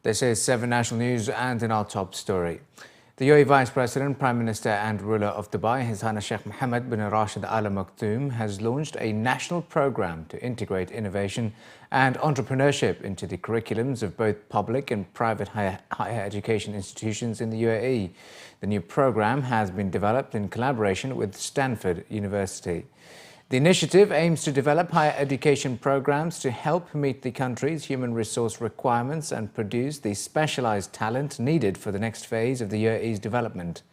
This is 7 National News, and in our top story. The UAE Vice President, Prime Minister and ruler of Dubai, His Highness Sheikh Mohammed bin Rashid Al Maktoum, has launched a national program to integrate innovation and entrepreneurship into the curriculums of both public and private higher education institutions in the UAE. The new program has been developed in collaboration with Stanford University. The initiative aims to develop higher education programs to help meet the country's human resource requirements and produce the specialized talent needed for the next phase of the UAE's development.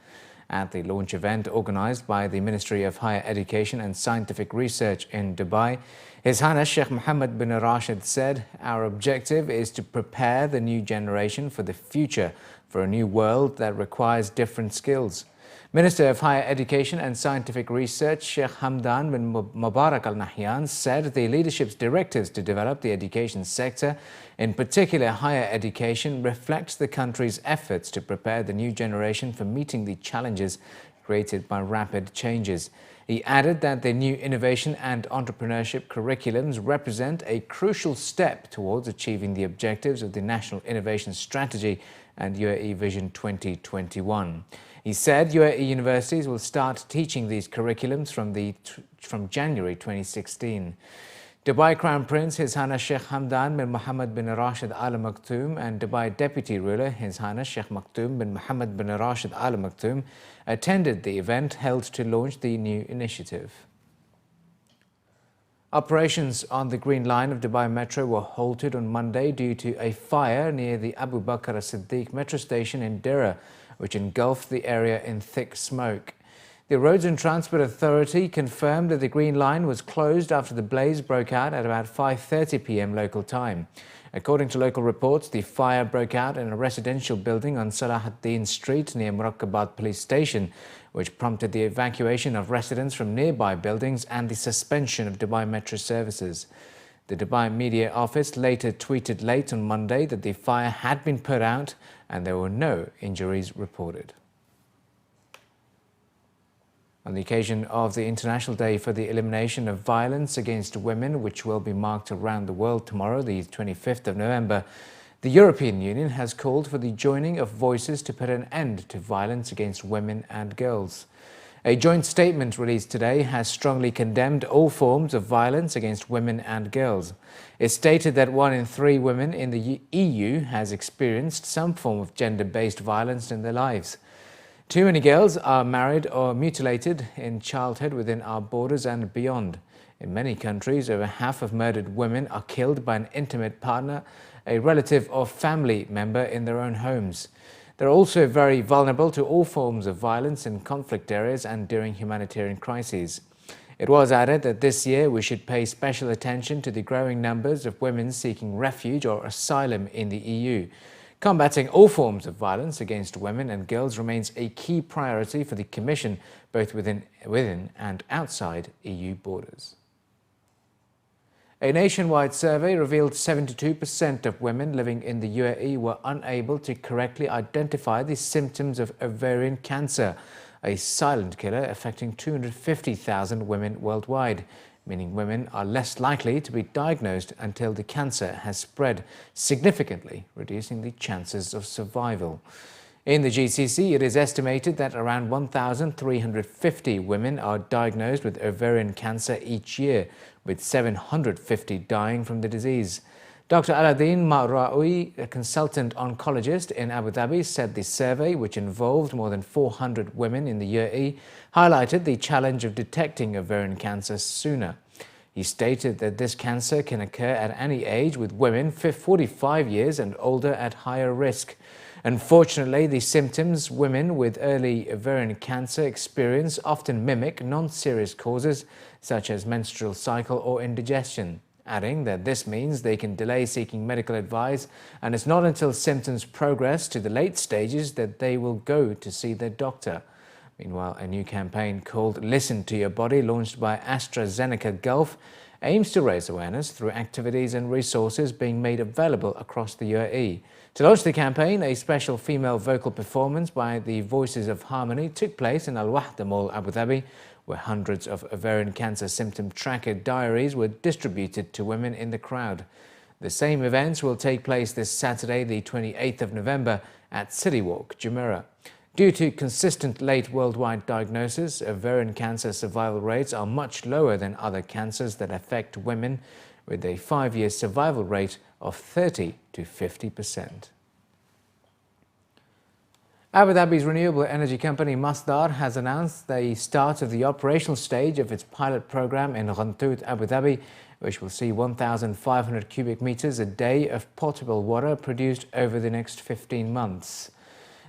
At the launch event organized by the Ministry of Higher Education and Scientific Research in Dubai, His Highness Sheikh Mohammed bin Rashid said, "Our objective is to prepare the new generation for the future, for a new world that requires different skills." Minister of Higher Education and Scientific Research Sheikh Hamdan bin Mubarak Al Nahyan said the leadership's directives to develop the education sector, in particular higher education, reflects the country's efforts to prepare the new generation for meeting the challenges created by rapid changes. He added that the new innovation and entrepreneurship curriculums represent a crucial step towards achieving the objectives of the National Innovation Strategy and UAE Vision 2021. He said UAE Universities will start teaching these curriculums from January 2016. Dubai Crown Prince His Highness Sheikh Hamdan bin Mohammed bin Rashid Al Maktoum and Dubai Deputy Ruler His Highness Sheikh Maktoum bin Mohammed bin Rashid Al Maktoum attended the event held to launch the new initiative. Operations on the Green Line of Dubai Metro were halted on Monday due to a fire near the Abu Bakr as-Siddiq metro station in Deira, which engulfed the area in thick smoke. The Roads and Transport Authority confirmed that the Green Line was closed after the blaze broke out at about 5:30 p.m. local time. According to local reports, the fire broke out in a residential building on Salahuddin Street near Murakkabat Police Station, which prompted the evacuation of residents from nearby buildings and the suspension of Dubai Metro services. The Dubai Media Office later tweeted late on Monday that the fire had been put out and there were no injuries reported. On the occasion of the International Day for the Elimination of Violence against Women, which will be marked around the world tomorrow, the 25th of November, the European Union has called for the joining of voices to put an end to violence against women and girls. A joint statement released today has strongly condemned all forms of violence against women and girls. It stated that 1 in 3 women in the EU has experienced some form of gender-based violence in their lives. Too many girls are married or mutilated in childhood within our borders and beyond. In many countries, over half of murdered women are killed by an intimate partner, a relative or family member in their own homes. They're also very vulnerable to all forms of violence in conflict areas and during humanitarian crises. It was added that this year we should pay special attention to the growing numbers of women seeking refuge or asylum in the EU. Combating all forms of violence against women and girls remains a key priority for the Commission, both within and outside EU borders. A nationwide survey revealed 72% of women living in the UAE were unable to correctly identify the symptoms of ovarian cancer, a silent killer affecting 250,000 women worldwide, meaning women are less likely to be diagnosed until the cancer has spread, significantly reducing the chances of survival. In the GCC, it is estimated that around 1,350 women are diagnosed with ovarian cancer each year, with 750 dying from the disease. Dr. Aladdin Ma'raoui, a consultant oncologist in Abu Dhabi, said the survey, which involved more than 400 women in the UAE, highlighted the challenge of detecting ovarian cancer sooner. He stated that this cancer can occur at any age, with women 45 years and older at higher risk. Unfortunately, the symptoms women with early ovarian cancer experience often mimic non-serious causes such as menstrual cycle or indigestion, adding that this means they can delay seeking medical advice, and it's not until symptoms progress to the late stages that they will go to see their doctor. Meanwhile, a new campaign called Listen to Your Body, launched by AstraZeneca Gulf, aims to raise awareness through activities and resources being made available across the UAE. To launch the campaign, a special female vocal performance by the Voices of Harmony took place in Al Wahda Mall, Abu Dhabi, where hundreds of ovarian cancer symptom tracker diaries were distributed to women in the crowd. The same events will take place this Saturday, the 28th of November, at City Walk, Jumeirah. Due to consistent late worldwide diagnosis, ovarian cancer survival rates are much lower than other cancers that affect women, with a 5-year survival rate of 30 to 50%. Abu Dhabi's renewable energy company Masdar has announced the start of the operational stage of its pilot program in Ghantout, Abu Dhabi, which will see 1,500 cubic meters a day of potable water produced over the next 15 months.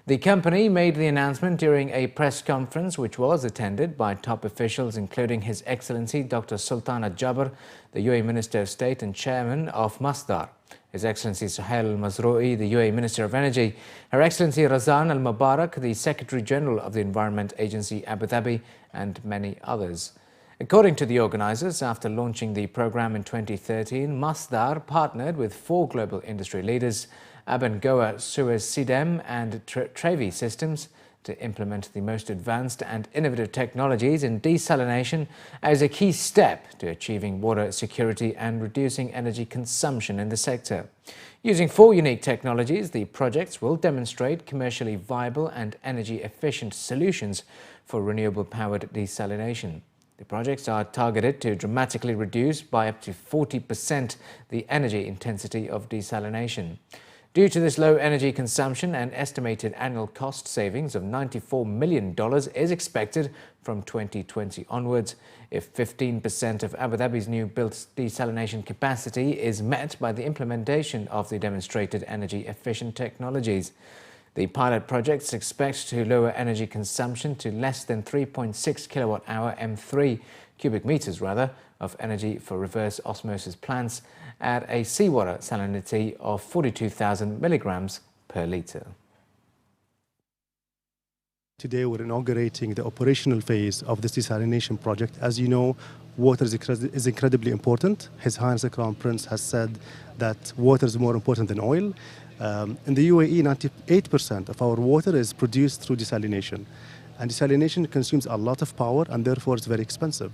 The company made the announcement during a press conference which was attended by top officials including His Excellency Dr. Sultan Al-Jaber, the UAE Minister of State and Chairman of Masdar, His Excellency Suhail Al-Mazroui, the UAE Minister of Energy, Her Excellency Razan Al-Mubarak, the Secretary General of the Environment Agency Abu Dhabi, and many others. According to the organisers, after launching the programme in 2013, Masdar partnered with 4 global industry leaders, Abengoa Suez Sidem and Trevi Systems, to implement the most advanced and innovative technologies in desalination as a key step to achieving water security and reducing energy consumption in the sector. Using 4 unique technologies, the projects will demonstrate commercially viable and energy-efficient solutions for renewable-powered desalination. The projects are targeted to dramatically reduce by up to 40% the energy intensity of desalination. Due to this low energy consumption, an estimated annual cost savings of $94 million is expected from 2020 onwards if 15% of Abu Dhabi's new built desalination capacity is met by the implementation of the demonstrated energy-efficient technologies. The pilot projects expect to lower energy consumption to less than 3.6 kilowatt-hour M3 cubic meters of energy for reverse osmosis plants at a seawater salinity of 42,000 milligrams per litre. Today we're inaugurating the operational phase of this desalination project. As you know, water is incredibly important. His Highness the Crown Prince has said that water is more important than oil. In the UAE, 98% of our water is produced through desalination. And desalination consumes a lot of power and therefore it's very expensive.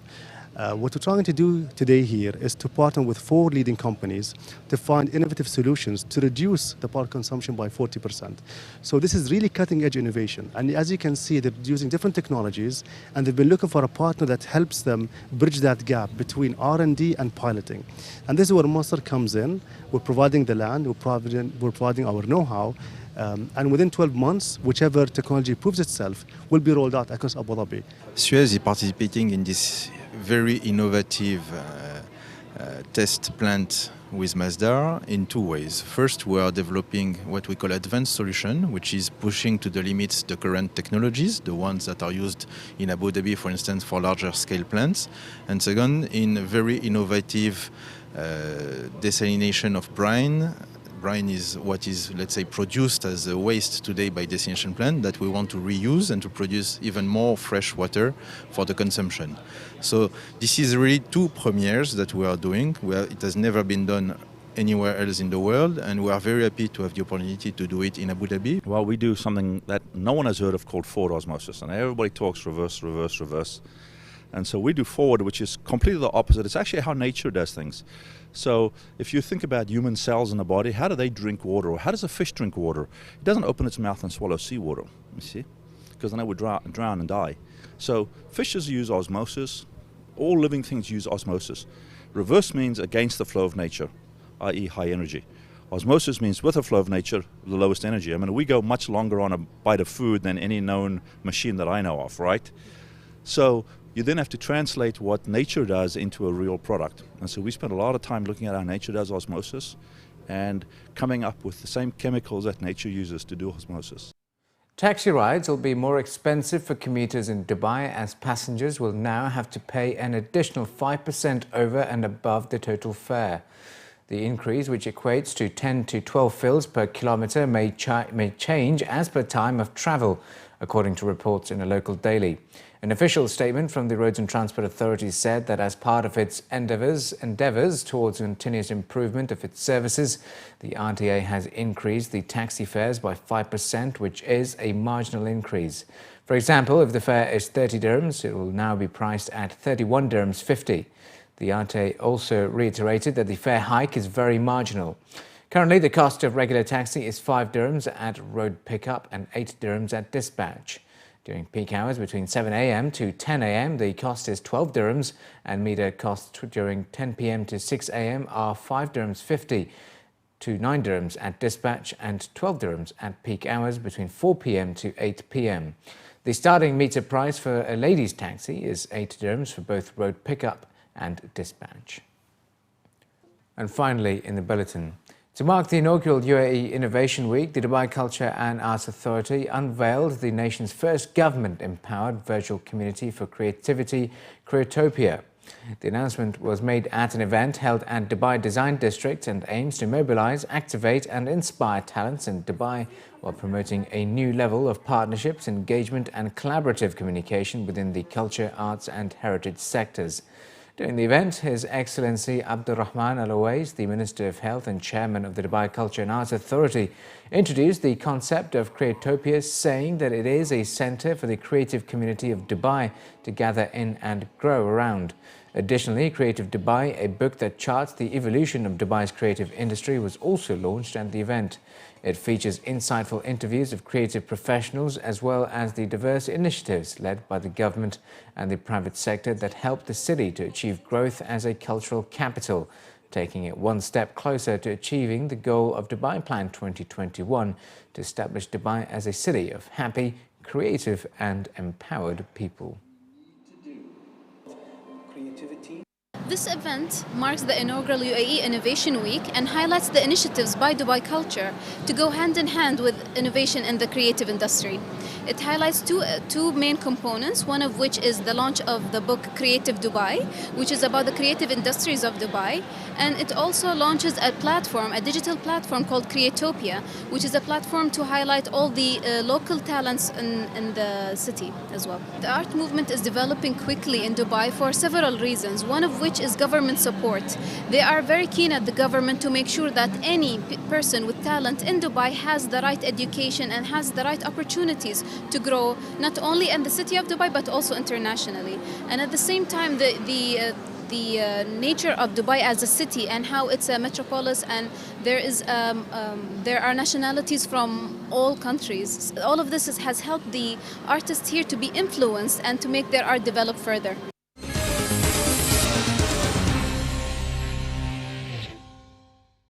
What we're trying to do today here is to partner with 4 leading companies to find innovative solutions to reduce the power consumption by 40%. So this is really cutting-edge innovation. And as you can see, they're using different technologies and they've been looking for a partner that helps them bridge that gap between R&D and piloting. And this is where Masdar comes in. We're providing the land, we're providing our know-how, and within 12 months, whichever technology proves itself will be rolled out across Abu Dhabi. Suez is participating in this very innovative test plant with Masdar in 2 ways. First, we are developing what we call advanced solution, which is pushing to the limits the current technologies, the ones that are used in Abu Dhabi, for instance, for larger scale plants. And second, in very innovative desalination of brine. Brine is what is, let's say, produced as a waste today by desalination plant that we want to reuse and to produce even more fresh water for the consumption. So this is really 2 premieres that we are doing, where it has never been done anywhere else in the world, and we are very happy to have the opportunity to do it in Abu Dhabi. Well, we do something that no one has heard of called forward osmosis, and everybody talks reverse, reverse, reverse. And so we do forward, which is completely the opposite. It's actually how nature does things. So if you think about human cells in the body, how do they drink water? Or how does a fish drink water? It doesn't open its mouth and swallow seawater, you see, because then it would drown and die. So fishes use osmosis. All living things use osmosis. Reverse means against the flow of nature, i.e. high energy. Osmosis means with the flow of nature, the lowest energy. I mean, we go much longer on a bite of food than any known machine that I know of, right? So you then have to translate what nature does into a real product. And so we spend a lot of time looking at how nature does osmosis and coming up with the same chemicals that nature uses to do osmosis. Taxi rides will be more expensive for commuters in Dubai as passengers will now have to pay an additional 5% over and above the total fare. The increase, which equates to 10 to 12 fils per kilometre, may change as per time of travel, according to reports in a local daily. An official statement from the Roads and Transport Authority said that as part of its endeavours towards continuous improvement of its services, the RTA has increased the taxi fares by 5%, which is a marginal increase. For example, if the fare is 30 dirhams, it will now be priced at 31 dirhams 50. The Arte also reiterated that the fare hike is very marginal. Currently, the cost of regular taxi is 5 dirhams at road pickup and 8 dirhams at dispatch. During peak hours between 7 a.m. to 10 a.m., the cost is 12 dirhams, and meter costs during 10 p.m. to 6 a.m. are 5 dirhams 50 to 9 dirhams at dispatch and 12 dirhams at peak hours between 4 p.m. to 8 p.m. The starting meter price for a ladies' taxi is 8 dirhams for both road pickup and dispatch. And finally, in the bulletin, to mark the inaugural UAE Innovation Week, the Dubai Culture and Arts Authority unveiled the nation's first government-empowered virtual community for creativity, Creatopia. The announcement was made at an event held at Dubai Design District and aims to mobilize, activate and inspire talents in Dubai while promoting a new level of partnerships, engagement and collaborative communication within the culture, arts and heritage sectors. During the event, His Excellency Abdurrahman Al Owais, the Minister of Health and Chairman of the Dubai Culture and Arts Authority, introduced the concept of Creatopia, saying that it is a centre for the creative community of Dubai to gather in and grow around. Additionally, Creative Dubai, a book that charts the evolution of Dubai's creative industry, was also launched at the event. It features insightful interviews of creative professionals as well as the diverse initiatives led by the government and the private sector that help the city to achieve growth as a cultural capital, taking it one step closer to achieving the goal of Dubai Plan 2021 to establish Dubai as a city of happy, creative and empowered people. This event marks the inaugural UAE Innovation Week and highlights the initiatives by Dubai Culture to go hand in hand with innovation in the creative industry. It highlights two main components, one of which is the launch of the book Creative Dubai, which is about the creative industries of Dubai. And it also launches a platform, a digital platform called Creatopia, which is a platform to highlight all the local talents in the city as well. The art movement is developing quickly in Dubai for several reasons, one of which is government support. They are very keen at the government to make sure that any person with talent in Dubai has the right education and has the right opportunities to grow, not only in the city of Dubai but also internationally. And at the same time, the nature of Dubai as a city and how it's a metropolis, and there are nationalities from all countries. All of this has helped the artists here to be influenced and to make their art develop further.